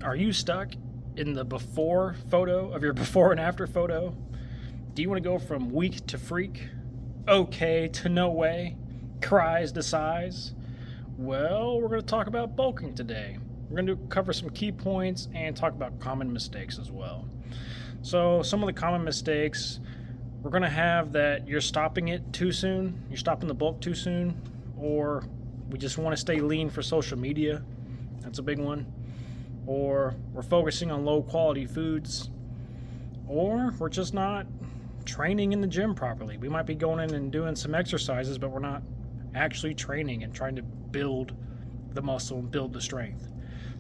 Are you stuck in the before photo of your before and after photo? Do you want to go from weak to freak? Okay to no way? Cries to size? Well, we're going to talk about bulking today. We're going to cover some key points and talk about common mistakes as well. So some of the common mistakes, we're going to have that you're stopping it too soon, you're stopping the bulk too soon, or we just want to stay lean for social media. That's a big one. Or we're focusing on low quality foods, or we're just not training in the gym properly. We might be going in and doing some exercises, but we're not actually training and trying to build the muscle and build the strength.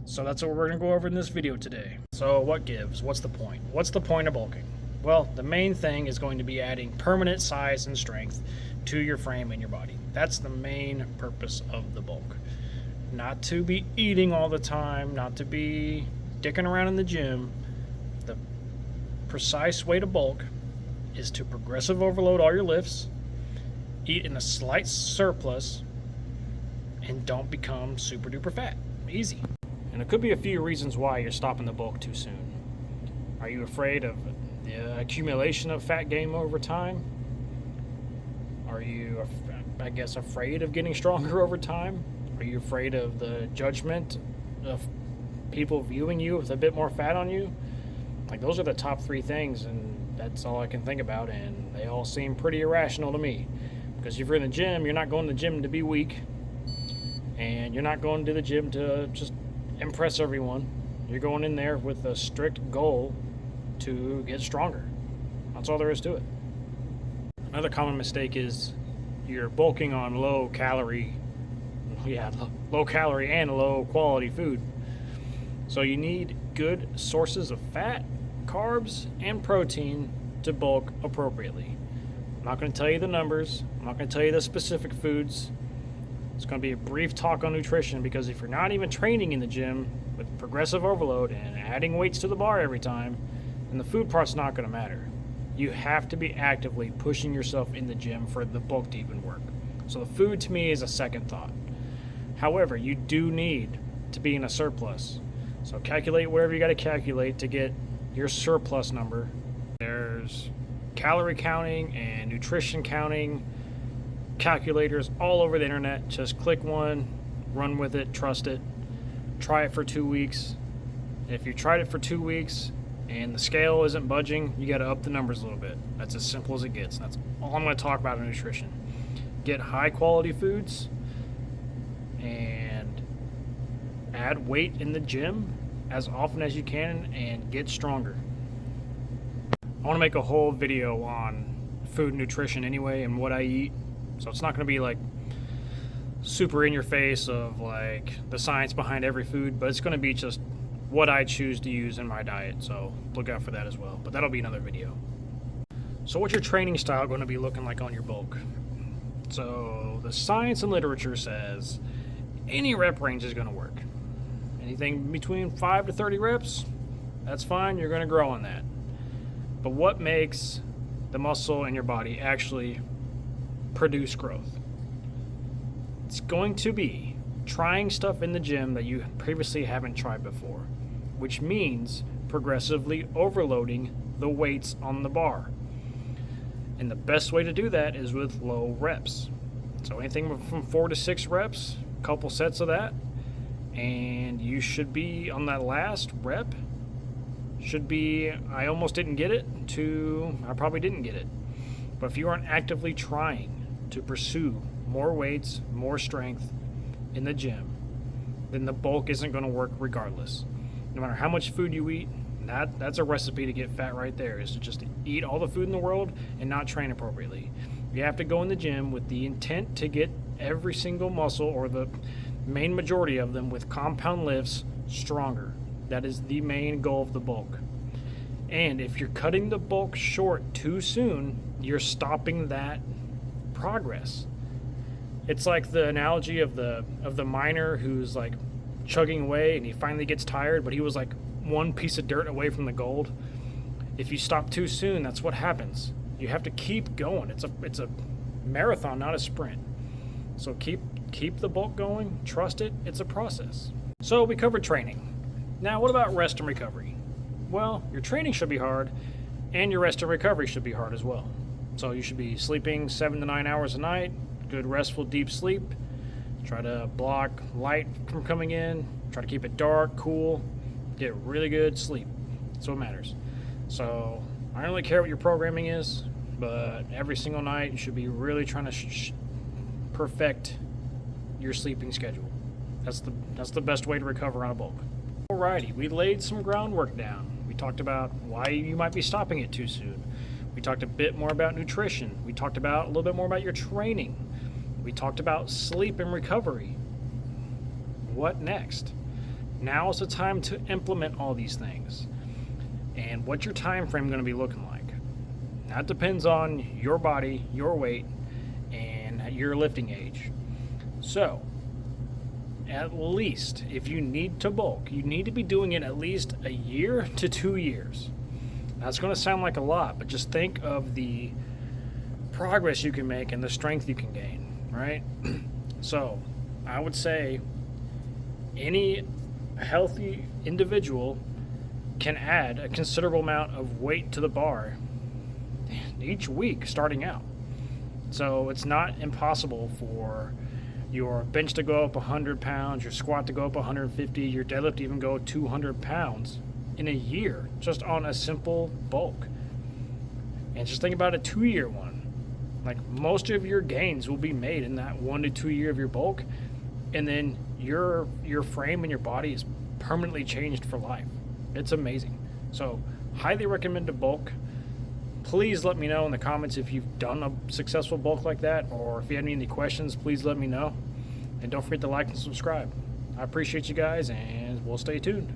So that's what we're going to go over in this video today. So what gives? What's the point? What's the point of bulking? Well, the main thing is going to be adding permanent size and strength to your frame and your body. That's the main purpose of the bulk. Not to be eating all the time, not to be dicking around in the gym. The precise way to bulk is to progressive overload all your lifts, eat in a slight surplus, and don't become super duper fat. Easy. And there could be a few reasons why you're stopping the bulk too soon. Are you afraid of the accumulation of fat gain over time? Are you, I guess, afraid of getting stronger over time? Are you afraid of the judgment of people viewing you with a bit more fat on you? Like, those are the top three things, and that's all I can think about, and they all seem pretty irrational to me. Because if you're in the gym, you're not going to the gym to be weak, and you're not going to the gym to just impress everyone. You're going in there with a strict goal to get stronger. That's all there is to it. Another common mistake is you're bulking on low calorie and low quality food. So you need good sources of fat, carbs, and protein to bulk appropriately. I'm not going to tell you the numbers. I'm not going to tell you the specific foods. It's going to be a brief talk on nutrition, because if you're not even training in the gym with progressive overload and adding weights to the bar every time, then the food part's not going to matter. You have to be actively pushing yourself in the gym for the bulk to even work. So the food to me is a second thought. However, you do need to be in a surplus. So calculate wherever you got to calculate to get your surplus number. There's calorie counting and nutrition counting calculators all over the internet. Just click one, run with it, trust it. Try it for 2 weeks. If you tried it for 2 weeks and the scale isn't budging, you got to up the numbers a little bit. That's as simple as it gets. That's all I'm going to talk about in nutrition. Get high quality foods and add weight in the gym as often as you can and get stronger. I want to make a whole video on food and nutrition anyway and what I eat. So it's not going to be like super in your face of like the science behind every food, but it's going to be just what I choose to use in my diet. So look out for that as well, but that'll be another video. So what's your training style going to be looking like on your bulk? So the science and literature says any rep range is going to work. Anything between 5 to 30 reps, that's fine. You're going to grow on that. But what makes the muscle in your body actually produce growth? It's going to be trying stuff in the gym that you previously haven't tried before, which means progressively overloading the weights on the bar. And the best way to do that is with low reps. So anything from 4 to 6 reps, a couple sets of that, and you should be on that last rep. Should be, I almost didn't get it, to I probably didn't get it. But if you aren't actively trying to pursue more weights, more strength in the gym, then the bulk isn't going to work regardless. No matter how much food you eat, that's a recipe to get fat right there, is to just eat all the food in the world and not train appropriately. You have to go in the gym with the intent to get every single muscle, or the main majority of them, with compound lifts stronger. That is the main goal of the bulk. And if you're cutting the bulk short too soon, you're stopping that progress. It's like the analogy of the miner who's like chugging away and he finally gets tired, but he was like one piece of dirt away from the gold. If you stop too soon, that's what happens. You have to keep going. It's a marathon, not a sprint. So keep the bulk going, trust it, it's a process. So we covered training. Now, what about rest and recovery? Well, your training should be hard, and your rest and recovery should be hard as well. So you should be sleeping 7 to 9 hours a night, good restful deep sleep. Try to block light from coming in, try to keep it dark, cool, get really good sleep. That's what matters. So I don't really care what your programming is, but every single night you should be really trying to perfect your sleeping schedule. That's the best way to recover on a bulk. Alrighty, we laid some groundwork down. We talked about why you might be stopping it too soon. We talked a bit more about nutrition. We talked about a little bit more about your training. We talked about sleep and recovery. What next? Now is the time to implement all these things. And what's your time frame going to be looking like? That depends on your body, your weight, and your lifting age. So, at least, if you need to bulk, you need to be doing it at least a year to 2 years. That's going to sound like a lot, but just think of the progress you can make and the strength you can gain, right? So, I would say any healthy individual can add a considerable amount of weight to the bar each week starting out. So, it's not impossible for your bench to go up 100 pounds, your squat to go up 150, your deadlift to even go 200 pounds in a year, just on a simple bulk. And just think about a 2-year one. Like, most of your gains will be made in that 1 to 2 year of your bulk, and then your frame and your body is permanently changed for life. It's amazing. So, highly recommend a bulk. Please let me know in the comments if you've done a successful bulk like that, or if you have any questions, please let me know. And don't forget to like and subscribe. I appreciate you guys, and we'll stay tuned.